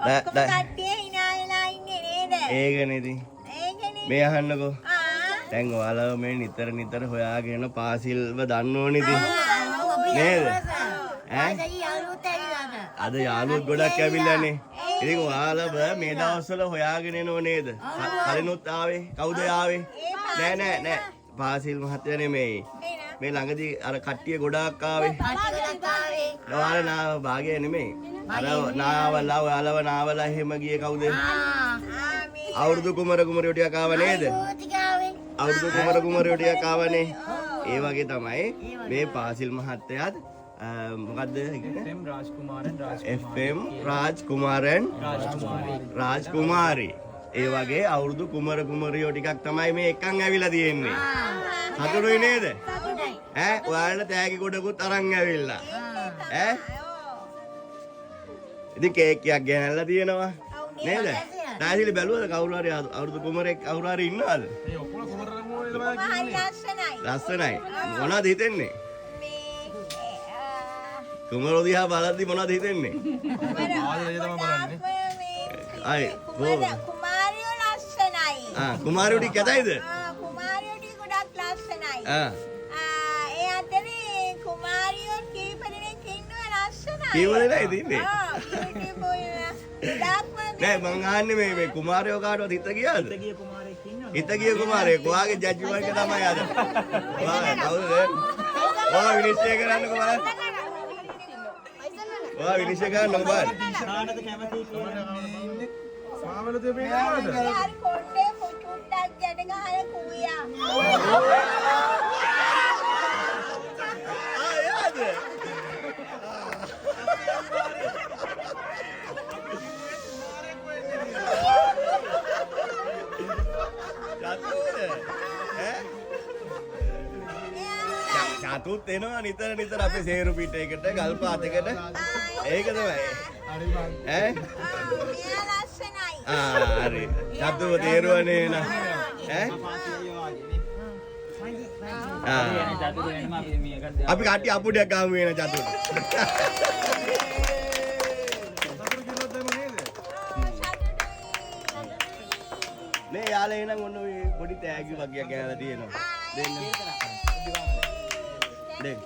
ඔක්කොම කට්ටිය hina වෙලා ඉන්නේ නේද? ඒකනේ ඉතින්. ඒකනේ. මේ අහන්නකෝ. ආ. දැන් ඔයාලා මේ නිතර හොයාගෙන පාසිල්ව දන්න ඕනේ ඉතින්. නේද? අද යාළුවෝ ගොඩක් ඇවිල්ලානේ. ඉතින් ඔයාලා මේ දවස්වල හොයාගෙන එනව නේද? කලිනුත් ආවේ. කවුද ආවේ? නෑ. පාසිල් මහත්තයා නෙමෙයි. මේ ළඟදී අර කට්ටිය ගොඩාක් ආවේ. ඔයාලා නාව භාගය නෙමෙයි. අර නාවලා ඔයාලව නාවලා එහෙම ගියේ කවුද? අවුරුදු කුමරියෝ ටිකක් ආව නේද? අවුරුදු කුමරියෝ ටිකක් ආවනේ. ඒ වගේ තමයි මේ පාසිල් මහත්තයාත් මොකද්ද FM රාජ්කුමාරන් ඒ වගේ අවුරුදු කුමරියෝ ටිකක් තමයි මේ එකන් ඇවිල්ලා තියෙන්නේ. සතුටුයි නේද? ඈ ඔයාලට තෑගි ගොඩකුත් අරන් ඇවිල්ලා. ඈ ඉතින් කේක් එකක් ගෙනල්ලා තියෙනවා නේද? තාසිලි බැලුවද කවුරු හරි අවුරුදු කුමරෙක් කවුරු හරි ඉන්නවද? මේ ඔක්කොම කුමරලා තමයි. ලස්සනයි. මොනවද හිතෙන්නේ? කුමරෝ දිහා බලද්දි මොනවද හිතෙන්නේ? ආදරේ තමයි බලන්නේ. අය කුමාරියෝ ලස්සනයි. කුමාරියෝ ටික කැතයිද? කුමාරියෝ ටික ගොඩක් ලස්සනයි. ඒ අතරේ කුමාරියෝ කීප දෙනෙක් ඉන්නවා ලස්සනයි. කීප දෙනෙක්ද ඉන්නේ? නෑ මං අහන්නේ මේ කුමාරයෝ කාටවත් හිත ගියාද? හිත ගිය කුමාරයෙක්. ඔයාගේ ජජ්මන්ට් එක තමයි අද. ඔයා කවුද? ඔයා විනිශ්චය කරන්නකෝ බලන්න. ඔයා විනිශ්චය කරන්නකෝ බලන්න. කාටද කැමති කියලා ඉන්නේ? සාමල දෙපේ නේද? හරි කොණ්ඩේ පුටුට්ටක් ගැට ගහලා කුවියා. ආයද? චතුත් එනවා නිතර අපේ සේරු පිටේකට ගල් පාතකට ඒක තමයි ඈ හරි චතුව තේරුවනේ නා ඈ අපි කට්ටිය අපුඩයක් ගාමු වෙන චතුට නේ යාලා එනං ඔන්න ඔය පොඩි තෑගි වගේක් ගෑලා තියෙනවා දෙන්න.